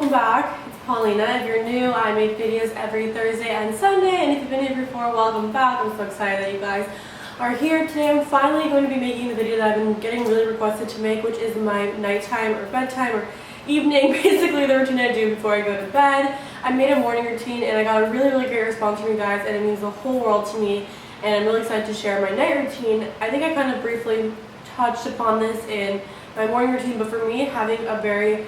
welcome back. It's Paulina. If you're new, I make videos every Thursday and Sunday, and if you've been here before, welcome back. I'm so excited that you guys are here today. I'm finally going to be making the video that I've been getting really requested to make, which is my nighttime or bedtime or evening, basically the routine I do before I go to bed. I made a morning routine and I got a really great response from you guys, and it means the whole world to me, and I'm really excited to share my night routine. I think I kind of briefly touched upon this in my morning routine, but for me, having a very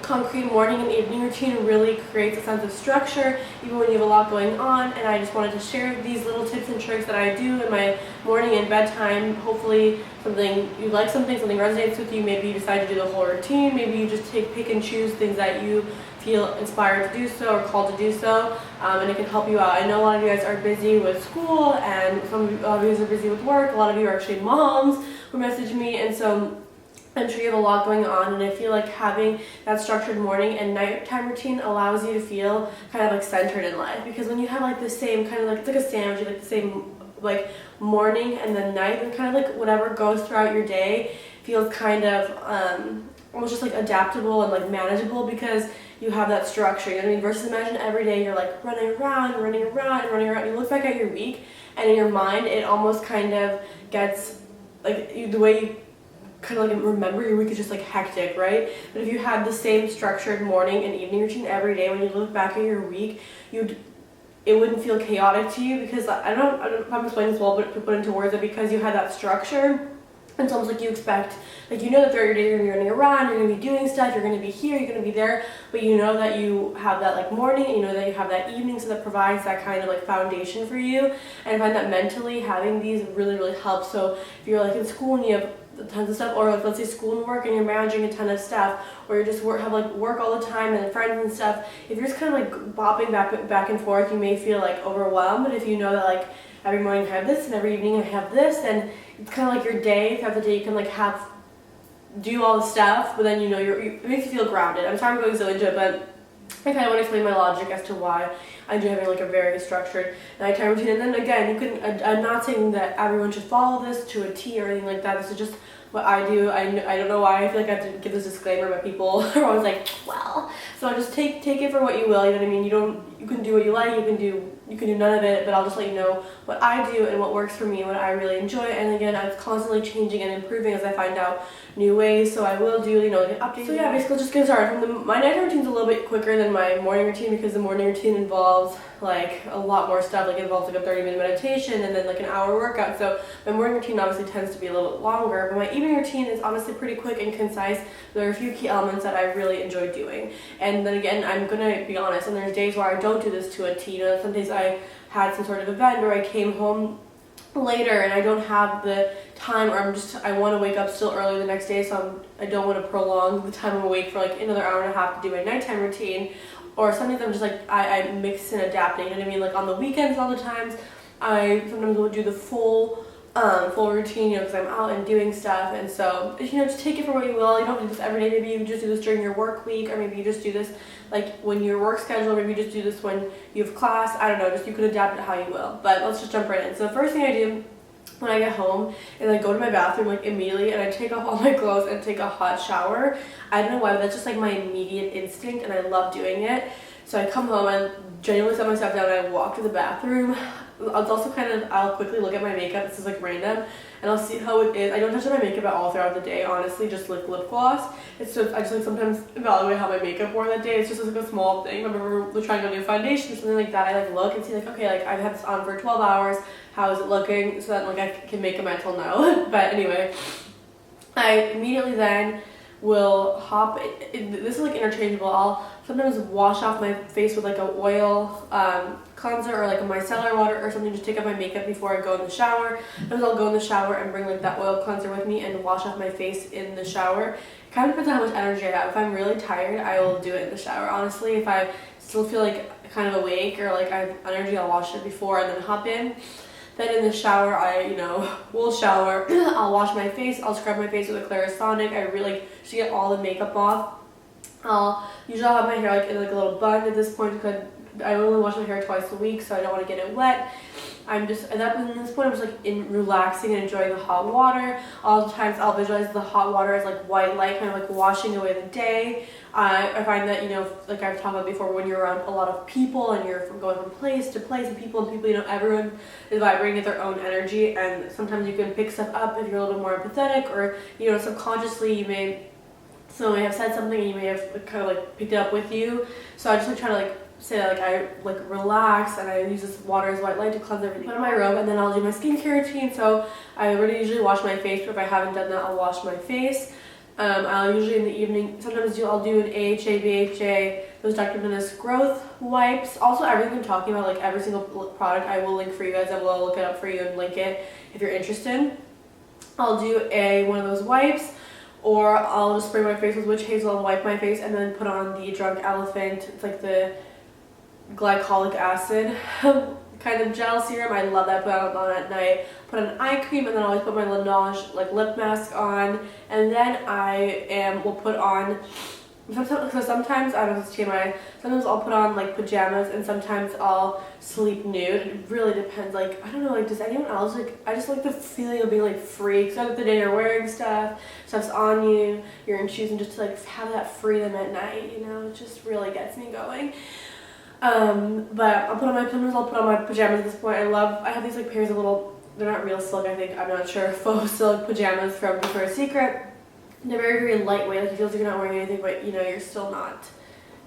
concrete morning and evening routine really creates a sense of structure even when you have a lot going on, and I just wanted to share these little tips and tricks that I do in my morning and bedtime. Hopefully something you like, something resonates with you. Maybe you decide to do the whole routine, maybe you just pick and choose things that you feel inspired to do so or called to do so, and it can help you out. I know a lot of you guys are busy with school, and a lot of you guys are busy with work. A lot of you are actually moms who message me, and so I'm sure you have a lot going on, and I feel like having that structured morning and nighttime routine allows you to feel kind of like centered in life, because when you have like the same kind of like, it's like a sandwich, like the same like morning and then night, and kind of like whatever goes throughout your day feels kind of almost just like adaptable and like manageable because you have that structure, you know what I mean? Versus imagine every day you're like running around. You look back at your week, and in your mind it almost kind of gets like the way you kind of like remember your week is just like hectic, right? But if you had the same structured morning and evening routine every day, when you look back at your week, it wouldn't feel chaotic to you, because I don't know if I'm explaining this well, but to put into words, that because you had that structure, it's almost like you expect, like you know that throughout your day you're going to be running around, you're going to be doing stuff, you're going to be here, you're going to be there, but you know that you have that like morning, and you know that you have that evening, so that provides that kind of like foundation for you. And I find that mentally having these really helps. So if you're like in school and you have tons of stuff, or like let's say school and work and you're managing a ton of stuff, or you're just have like work all the time and friends and stuff, if you're just kind of like bopping back and forth, you may feel like overwhelmed. But if you know that like every morning I have this and every evening I have this, then it's kind of like your day, throughout the day you can like do all the stuff, but then you know it makes you feel grounded. I'm sorry I'm going so into it, but I kind of want to explain my logic as to why I do having like a very structured nighttime routine. And then again, you can, I'm not saying that everyone should follow this to a T or anything like that. This is just what I do. I don't know why I feel like I have to give this disclaimer, but people are always like, well, so just take it for what you will, you know what I mean? You can do what you like, you can do none of it, but I'll just let you know what I do and what works for me, what I really enjoy. And again, I'm constantly changing and improving as I find out new ways, so I will do, like an update. So yeah, basically just get started. My night routine's a little bit quicker than my morning routine, because the morning routine involves like a lot more stuff. Like it involves like a 30-minute meditation and then like an hour workout. So my morning routine obviously tends to be a little bit longer, but my evening routine is honestly pretty quick and concise. There are a few key elements that I really enjoy doing. And then again, I'm gonna be honest, and there's days where I don't do this to a T. Some days I had some sort of event, or I came home later and I don't have the time, or I want to wake up still early the next day, so I don't want to prolong the time I'm awake for like another hour and a half to do my nighttime routine. Or sometimes I'm just like I mix and adapt, you know what I mean? Like on the weekends, all the times I sometimes will do the full routine, because I'm out and doing stuff. And so just take it for what you will. You don't do this every day. Maybe you just do this during your work week, or maybe you just do this like when your work schedule, maybe you just do this when you have class. I don't know, just you can adapt it how you will. But let's just jump right in. So the first thing I do when I get home is I go to my bathroom like immediately, and I take off all my clothes and take a hot shower. I don't know why, but that's just like my immediate instinct, and I love doing it. So I come home and genuinely set myself down, and I walk to the bathroom. It's also I'll quickly look at my makeup. This is like random, and I'll see how it is. I don't touch my makeup at all throughout the day, honestly, just like lip gloss. It's just, I just like sometimes evaluate how my makeup wore that day. It's just like a small thing. I remember trying on new foundation or something like that. I like look and see like, okay, like I've had this on for 12 hours. How is it looking? So that like I can make a mental note. But anyway, I immediately then will hop, this is like interchangeable. I'll sometimes wash off my face with like a oil cleanser, or like a micellar water or something, just take off my makeup before I go in the shower. Sometimes I'll go in the shower and bring like that oil cleanser with me and wash off my face in the shower. It kind of depends on how much energy I have. If I'm really tired, I will do it in the shower. Honestly, if I still feel like kind of awake or like I have energy, I'll wash it before and then hop in. Then in the shower, I, will shower. I'll wash my face. I'll scrub my face with a Clarisonic. I really just get all the makeup off. Usually I'll have my hair like in like a little bun at this point, because I only wash my hair twice a week, so I don't want to get it wet. I'm just, at this point, I'm just like relaxing and enjoying the hot water. All the times I'll visualize the hot water as like white light, kind of like washing away the day. I find that, you know, like I've talked about before, when you're around a lot of people and you're going from place to place, and people, you know, everyone is vibrating at their own energy, and sometimes you can pick stuff up if you're a little bit more empathetic, or, you know, subconsciously someone may have said something and you may have kind of like picked it up with you. So I just like try to like say that like I like relax, and I use this water as white light to cleanse everything. Put on my robe, and then I'll do my skincare routine. So I already usually wash my face, but if I haven't done that, I'll wash my face. I'll usually in the evening, sometimes I'll do an AHA, BHA, those Dr. Venus growth wipes. Also, everything I'm talking about, like every single product, I will link for you guys. I will look it up for you and link it if you're interested. I'll do one of those wipes, or I'll just spray my face with witch hazel and wipe my face, and then put on the Drunk Elephant. It's like the glycolic acid kind of gel serum. I love that. Put it on at night. Put on eye cream, and then I always put my Laneige like lip mask on, and then will put on. So sometimes I don't know if it's TMI. Sometimes I'll put on like pajamas, and sometimes I'll sleep nude. It really depends. Like I don't know. Like does anyone else like? I just like the feeling of being like free. Because the day you're wearing stuff's on you. You're in shoes, and just to like have that freedom at night. You know, it just really gets me going. But I'll put on my pajamas at this point. I have these like pairs of little, they're not real silk, I think, I'm not sure, faux silk pajamas from Victoria's Secret. They're very, very lightweight, like it feels like you're not wearing anything, but you know, you're still not,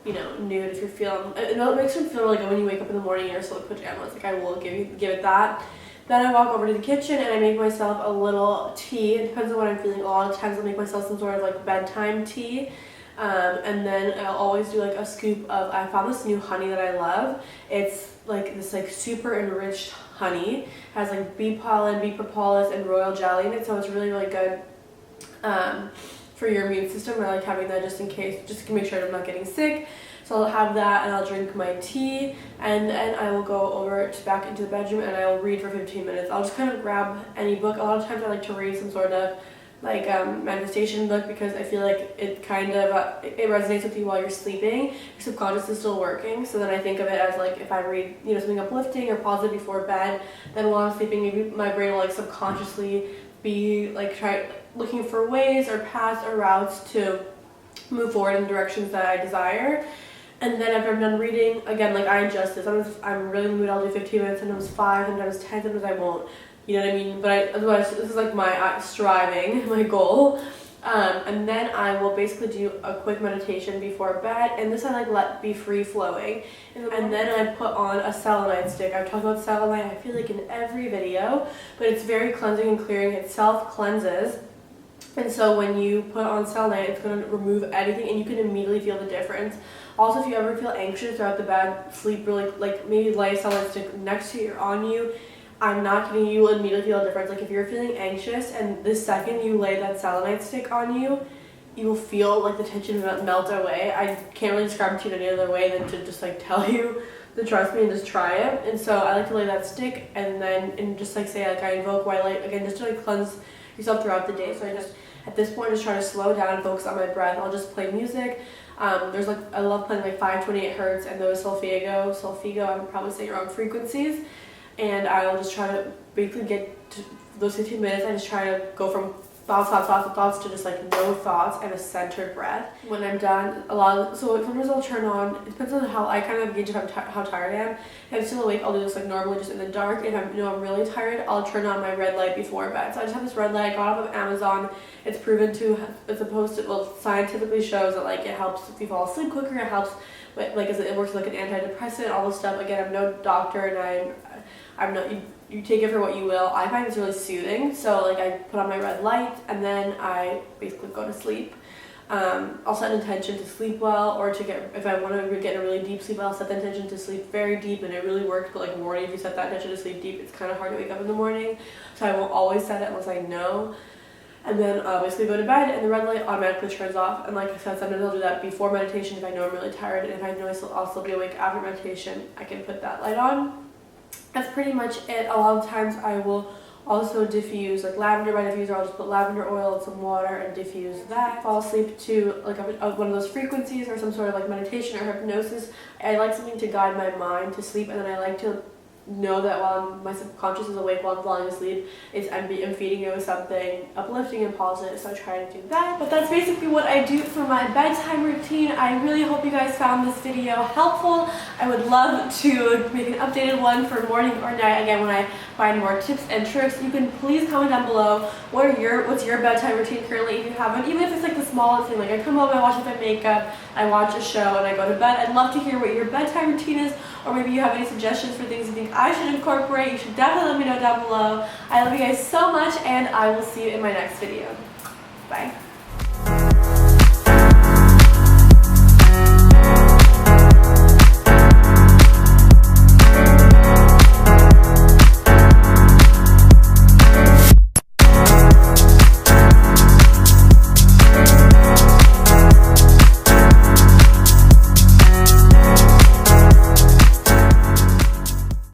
you know, nude if you're feeling, it makes you feel like when you wake up in the morning you're still in pajamas, like I will give it that. Then I walk over to the kitchen and I make myself a little tea. It depends on what I'm feeling. A lot of times I'll make myself some sort of like bedtime tea. And then I'll always do like a scoop of, I found this new honey that I love. It's like this like super enriched honey. It has like bee pollen, bee propolis, and royal jelly in it, so it's really, really good for your immune system. I like having that just in case, just to make sure I'm not getting sick. So I'll have that, and I'll drink my tea, and then I will go back into the bedroom, and I will read for 15 minutes. I'll just kind of grab any book. A lot of times I like to read some sort of like manifestation book, because I feel like it kind of it resonates with you while you're sleeping. Your subconscious is still working, so then I think of it as like if I read, you know, something uplifting or positive before bed, then while I'm sleeping maybe my brain will like subconsciously be like looking for ways or paths or routes to move forward in directions that I desire. And then after I'm done reading, again, like I adjust it. Sometimes I'm really in the mood, I'll do 15 minutes, sometimes 5, sometimes 10, sometimes I won't. You know what I mean? But otherwise, this is like my striving, my goal. And then I will basically do a quick meditation before bed, and this I like let be free flowing. And then I put on a selenite stick. I've talked about selenite, I feel like in every video, but it's very cleansing and clearing. It self-cleanses. And so when you put on selenite, it's going to remove anything, and you can immediately feel the difference. Also, if you ever feel anxious throughout the bed, sleep really, like maybe lay a selenite stick next to you or on you. I'm not kidding, you will immediately feel a difference. Like if you're feeling anxious and the second you lay that selenite stick on you, you will feel like the tension melt away. I can't really describe it to you any other way than to just like tell you to trust me and just try it. And so I like to lay that stick and just like say like I invoke white light again, just to like cleanse yourself throughout the day. So I just at this point just try to slow down and focus on my breath. I'll just play music. There's like I love playing like 528 hertz and those solfeggio, I'm probably saying wrong frequencies. And I'll just try to basically get to those 15 minutes. I just try to go from thoughts to just like no thoughts and a centered breath. When I'm done, sometimes I'll turn on, it depends on how I kind of gauge how tired I am. If I'm still awake, I'll do this like normally just in the dark. If I'm really tired, I'll turn on my red light before bed. So I just have this red light I got off of Amazon. It's proven to, scientifically shows that like it helps if you fall asleep quicker. It helps with like it works like an antidepressant, all this stuff. Again, I'm no doctor, and I'm not. You take it for what you will. I find it's really soothing. So like I put on my red light, and then I basically go to sleep. I'll set an intention to sleep well, or if I want to get a really deep sleep, I'll set the intention to sleep very deep, and it really works. But like morning, if you set that intention to sleep deep, it's kind of hard to wake up in the morning. So I won't always set it unless I know. And then basically go to bed, and the red light automatically turns off. And like I said, sometimes I'll do that before meditation if I know I'm really tired, and if I know I'll still be awake after meditation, I can put that light on. That's pretty much it. A lot of times I will Also diffuse, like lavender by diffuser, I'll just put lavender oil and some water and diffuse that. Fall asleep to like one of those frequencies or some sort of like meditation or hypnosis. I like something to guide my mind to sleep, and then I like to know that while my subconscious is awake while I'm falling asleep, I'm feeding it with something uplifting and positive, so I try to do that. But that's basically what I do for my bedtime routine. I really hope you guys found this video helpful. I would love to make an updated one for morning or night. Again, when I find more tips and tricks, you can please comment down below what's your bedtime routine currently, if you have one, even if it's like the smallest thing, like I come home, I wash up my makeup, I watch a show, and I go to bed. I'd love to hear what your bedtime routine is, or maybe you have any suggestions for things you think I should incorporate. You should definitely let me know down below. I love you guys so much, and I will see you in my next video. Bye.